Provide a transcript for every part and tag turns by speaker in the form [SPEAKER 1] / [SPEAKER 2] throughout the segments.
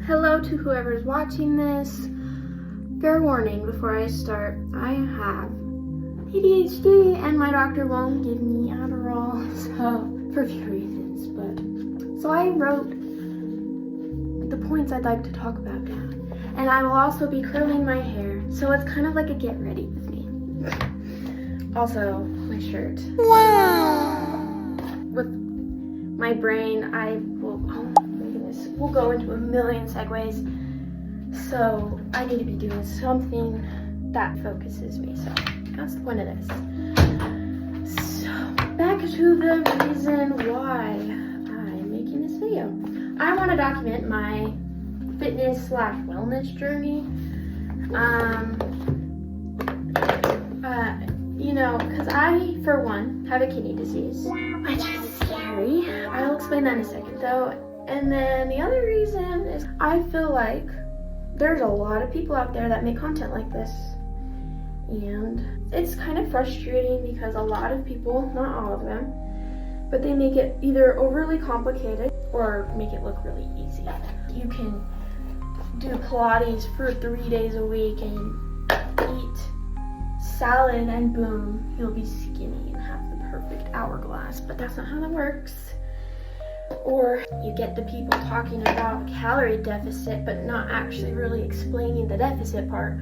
[SPEAKER 1] Hello to whoever's watching this. Fair warning before I start, I have ADHD and my doctor won't give me Adderall, so for a few reasons, so I wrote the points I'd like to talk about down. And I will also be curling my hair, so it's kind of like a get ready with me. Also, my shirt. Wow! With my brain, we'll go into a million segues. So I need to be doing something that focuses me. So that's the point of this. So back to the reason why I'm making this video. I want to document my fitness/wellness journey. Because I, for one, have a kidney disease, which is scary. I'll explain that in a second though. And then the other reason is I feel like there's a lot of people out there that make content like this. And it's kind of frustrating because a lot of people, not all of them, but they make it either overly complicated or make it look really easy. You can do Pilates for 3 days a week and eat salad and boom, you'll be skinny and have the perfect hourglass, but that's not how that works. Or you get the people talking about calorie deficit but not actually really explaining the deficit part.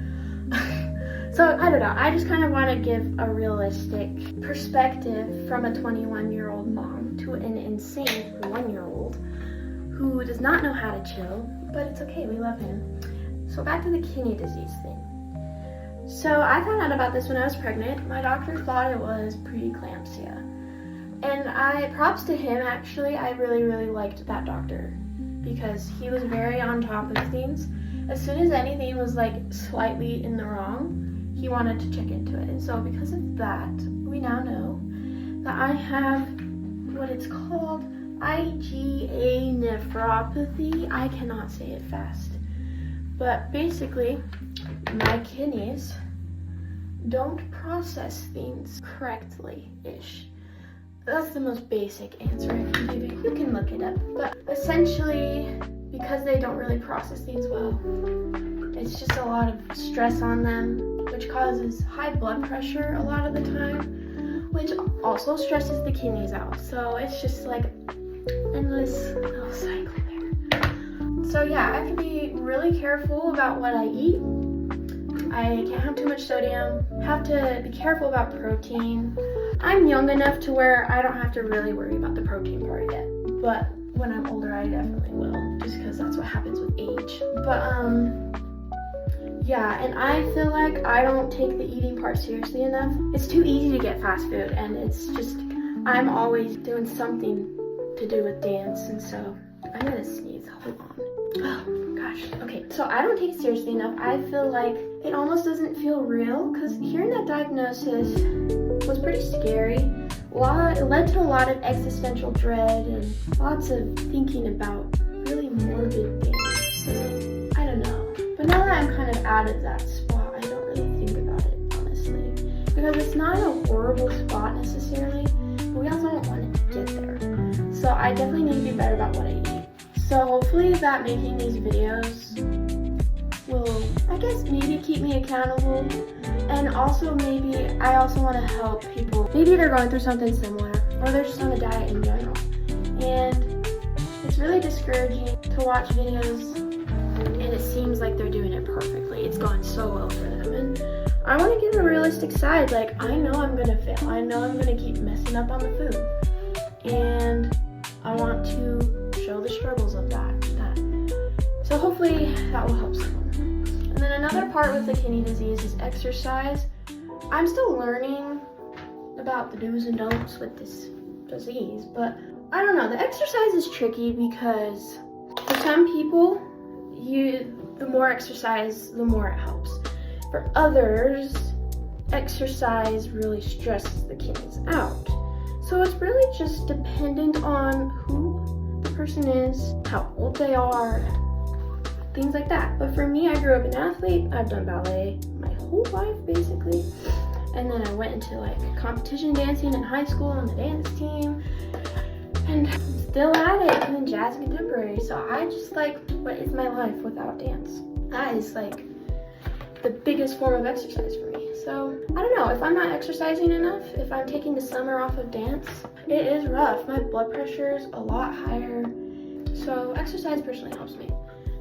[SPEAKER 1] So I don't know, I just kind of want to give a realistic perspective from a 21-year-old mom to an insane 1-year-old who does not know how to chill, but it's okay, we love him. So back to the kidney disease thing. So I found out about this when I was pregnant. My doctor thought it was preeclampsia. And props to him actually, I really, really liked that doctor because he was very on top of things. As soon as anything was like slightly in the wrong, he wanted to check into it. And so because of that, we now know that I have what it's called IgA nephropathy. I cannot say it fast. But basically, my kidneys don't process things correctly-ish. That's the most basic answer I can give you. You can look it up. But essentially, because they don't really process things well, it's just a lot of stress on them, which causes high blood pressure a lot of the time, which also stresses the kidneys out. So it's just like endless little cycle there. So yeah, I have to be really careful about what I eat. I can't have too much sodium. Have to be careful about protein. I'm young enough to where I don't have to really worry about the protein part yet. But when I'm older, I definitely will, just because that's what happens with age. But yeah, and I feel like I don't take the eating part seriously enough. It's too easy to get fast food, and it's just, I'm always doing something to do with dance, and so I'm gonna sneeze, hold on. Oh gosh, okay, so I don't take it seriously enough. I feel like it almost doesn't feel real, because hearing that diagnosis was pretty scary. It led to a lot of existential dread and lots of thinking about really morbid things. So, I don't know. But now that I'm kind of out of that spot, I don't really think about it, honestly. Because it's not a horrible spot necessarily, but we also don't want it to get there. So I definitely need to be better about what I eat. So hopefully that making these videos will, I guess, maybe keep me accountable. And also maybe I also want to help people. Maybe they're going through something similar, or they're just on a diet in general. And it's really discouraging to watch videos and it seems like they're doing it perfectly. It's gone so well for them. And I want to give a realistic side. Like, I know I'm going to fail. I know I'm going to keep messing up on the food. And I want to show the struggles of that. So hopefully that will help someone. And then another part with the kidney disease is exercise. I'm still learning about the do's and don'ts with this disease, but I don't know. The exercise is tricky because for some people, the more exercise, the more it helps. For others, exercise really stresses the kidneys out. So it's really just dependent on who the person is, how old they are, things like that. But for me, I grew up an athlete. I've done ballet my whole life, basically. And then I went into like competition dancing in high school on the dance team. and I'm still at it in jazz and contemporary. So I just like, what is my life without dance? That is like the biggest form of exercise for me. So I don't know, if I'm not exercising enough, if I'm taking the summer off of dance, it is rough. My blood pressure is a lot higher. So exercise personally helps me.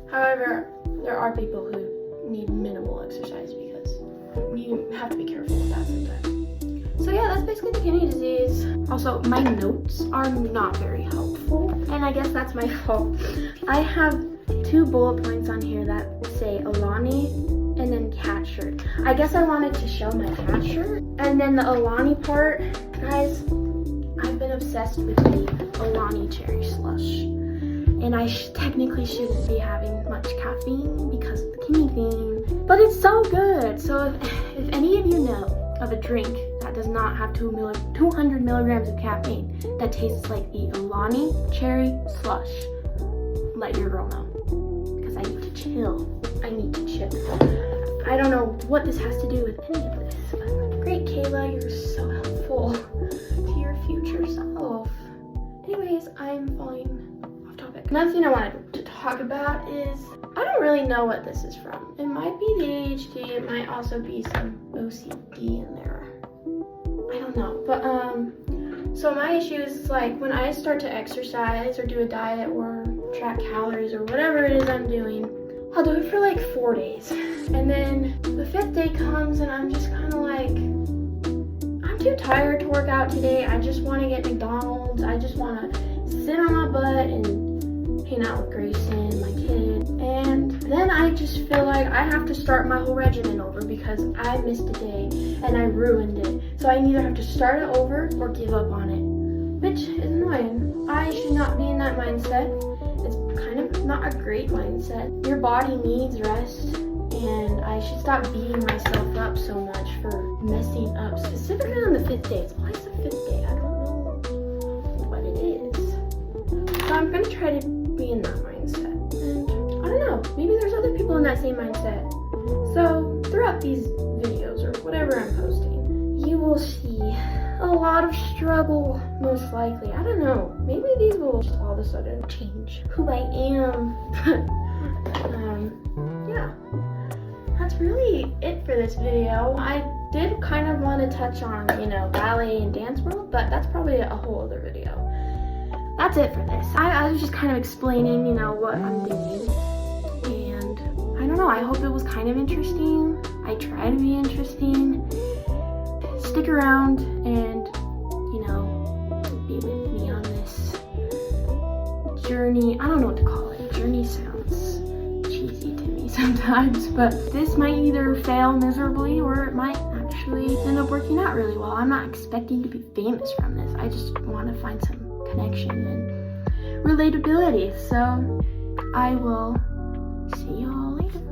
[SPEAKER 1] However, there are people who need minimal exercise because you have to be careful with that sometimes. So yeah, that's basically the kidney disease. Also, my notes are not very helpful, and I guess that's my fault. I have 2 bullet points on here that say Alani and then cat shirt. I guess I wanted to show my cat shirt. And then the Alani part, guys, I've been obsessed with the Alani cherry slush. And I technically shouldn't be having much caffeine because of the kidney thing, but it's so good. So if any of you know of a drink that does not have 200 milligrams of caffeine that tastes like the Alani cherry slush, let your girl know, because I need to chill. I need to chill. I don't know what this has to do with any of this, but great, Kayla, you're so helpful to your future self. Anyways, I'm falling off topic. Another thing I wanted to talk about is, I don't really know what this is from. It might be the ADHD, it might also be some OCD in there. I don't know, but so my issue is like when I start to exercise or do a diet or track calories or whatever it is I'm doing, I'll do it for like 4 days. And then the 5th day comes and I'm just kind of like, I'm too tired to work out today. I just want to get McDonald's. I just want to sit on my butt and hang out with Grayson, my kid. And then I just feel like I have to start my whole regimen over because I missed a day and I ruined it. So I either have to start it over or give up on it, which is annoying. I should not be in that mindset. It's kind of not a great mindset. Your body needs rest, and I should stop beating myself up so much for messing up, specifically on the 5th day. It's always the 5th day. I don't know what it is. So I'm gonna try to be in that mindset. And I don't know, maybe there's other people in that same mindset. So throughout these videos or whatever I'm posting, you will see a lot of struggle, most likely. I don't know. Maybe these will just all of a sudden change who I am. Yeah. That's really it for this video. I did kind of want to touch on, ballet and dance world, but that's probably a whole other video. That's it for this. I was just kind of explaining, what I'm doing. And I don't know, I hope it was kind of interesting. I try to be interesting. Stick around and, be with me on this journey. I don't know what to call it. Journey sounds cheesy to me sometimes, but this might either fail miserably or it might actually end up working out really well. I'm not expecting to be famous from this. I just want to find some connection and relatability. So I will see you all later.